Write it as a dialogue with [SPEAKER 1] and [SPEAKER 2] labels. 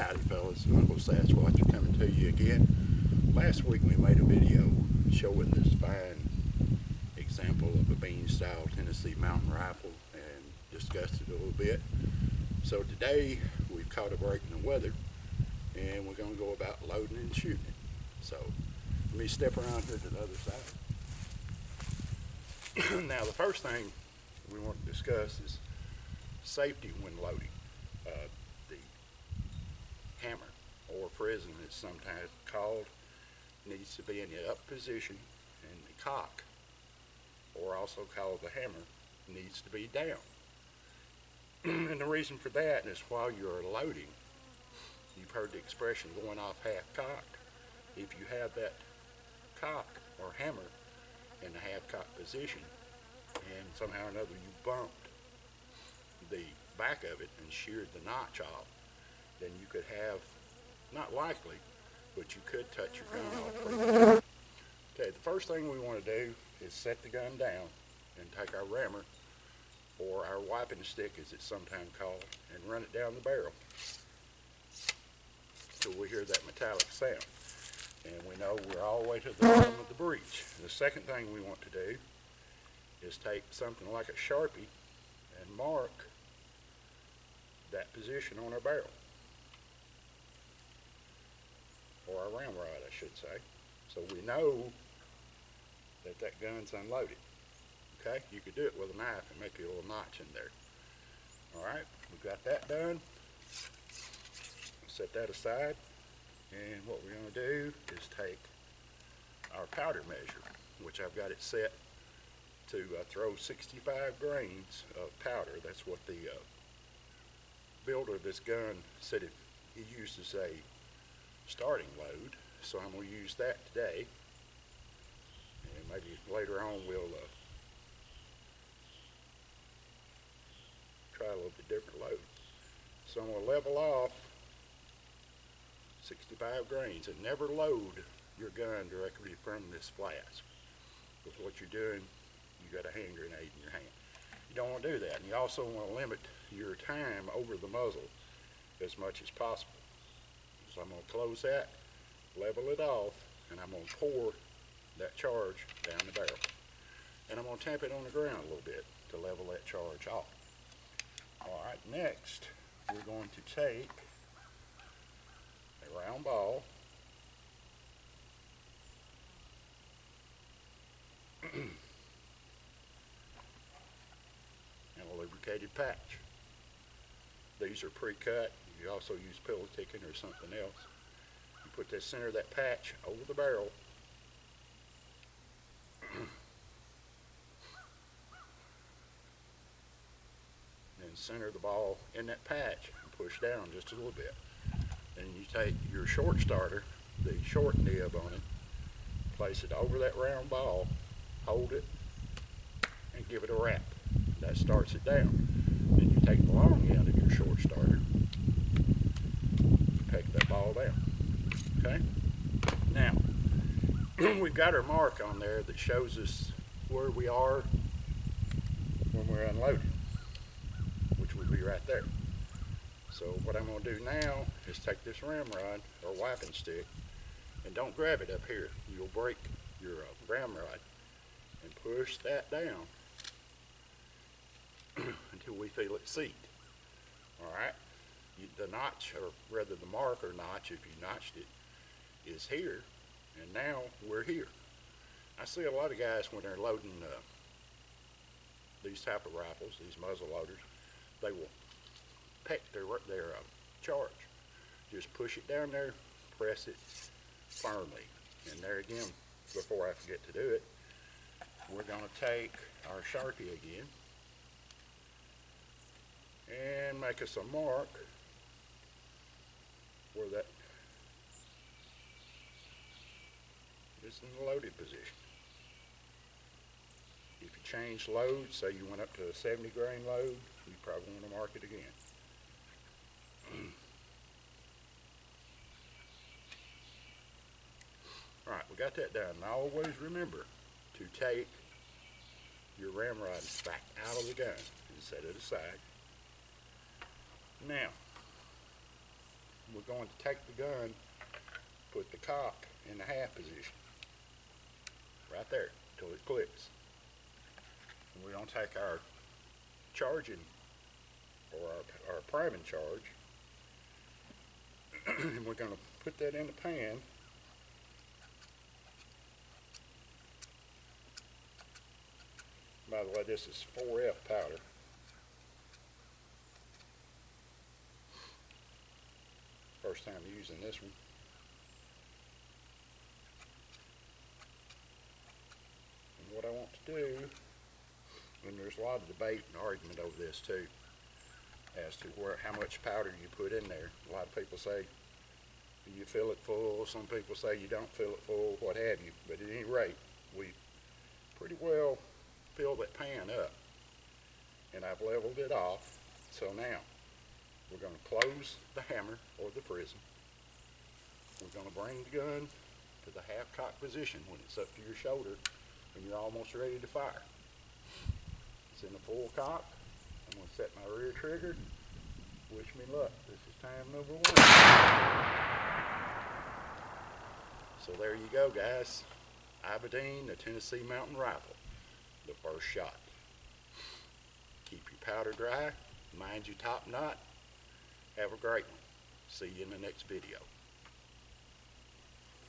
[SPEAKER 1] Howdy fellas, Uncle Sasquatch coming to you again. Last week we made a video showing this fine example of a bean style Tennessee mountain rifle and discussed it a little bit. So today we've caught a break in the weather and we're going to go about loading and shooting it. So let me step around here to the other side. Now the first thing we want to discuss is safety when loading. The hammer, or prison it's sometimes called, needs to be in the up position, and the cock, or also called the hammer, needs to be down. And the reason for that is while you're loading, you've heard the expression going off half cocked. If you have that cock or hammer in the half cocked position and somehow or another you bumped the back of it and sheared the notch off, then you could have, not likely, but you could touch your gun off pretty much. Okay, the first thing we want to do is set the gun down and take our rammer, or our wiping stick as it's sometimes called, and run it down the barrel till we hear that metallic sound. And we know we're all the way to the bottom of the breech. The second thing we want to do is take something like a Sharpie and mark that position on our barrel, or our ramrod I should say, so we know that that gun's unloaded. Okay, you could do it with a knife and make a little notch in there. Alright, we got that done. Set that aside, and what we're going to do is take our powder measure, which I've got it set to throw 65 grains of powder. That's what the builder of this gun said he uses a starting load, so I'm going to use that today, and maybe later on we'll try a little bit different load. So I'm going to level off 65 grains, and never load your gun directly from this flask, because what you're doing, you got a hand grenade in your hand. You don't want to do that, and you also want to limit your time over the muzzle as much as possible. So I'm going to close that, level it off, and I'm going to pour that charge down the barrel. And I'm going to tamp it on the ground a little bit to level that charge off. Alright, next we're going to take a round ball and a lubricated patch. These are pre-cut. You also use pillow ticking or something else. You put the center of that patch over the barrel, then center the ball in that patch and push down just a little bit. Then you take your short starter, the short nib on it, place it over that round ball, hold it, and give it a wrap. That starts it down. Then you take the long end of your short starter, take that ball down. Okay? Now, we've got our mark on there that shows us where we are when we're unloading, which would be right there. So what I'm going to do now is take this ramrod or wiping stick, and don't grab it up here. You'll break your ramrod, and push that down until we feel it seat. Alright? The notch, or rather the mark or notch, if you notched it, is here, and now we're here. I see a lot of guys when they're loading these type of rifles, these muzzle loaders, they will peck their charge. Just push it down there, press it firmly. And there again, before I forget to do it, we're going to take our Sharpie again and make us a mark where that is in the loaded position. If you change load, say you went up to a 70 grain load, you probably want to mark it again. Alright, we got that done. Now always remember to take your ramrod back out of the gun and set it aside. Now, we're going to take the gun, put the cock in the half position, right there, till it clicks. And we're going to take our charging, or our priming charge, and we're going to put that in the pan. By the way, this is 4F powder. First time using this one. And what I want to do, and there's a lot of debate and argument over this too, as to how much powder you put in there. A lot of people say you fill it full, some people say you don't fill it full, what have you. But at any rate, we pretty well filled that pan up, and I've leveled it off. So now we're going to close the hammer or the frizzen. We're going to bring the gun to the half cock position when it's up to your shoulder and you're almost ready to fire. It's in the full cock. I'm going to set my rear trigger. Wish me luck. This is time number 1. So there you go, guys. Ivadene, the Tennessee Mountain Rifle, the first shot. Keep your powder dry. Mind your top knot. Have a great one. See you in the next video.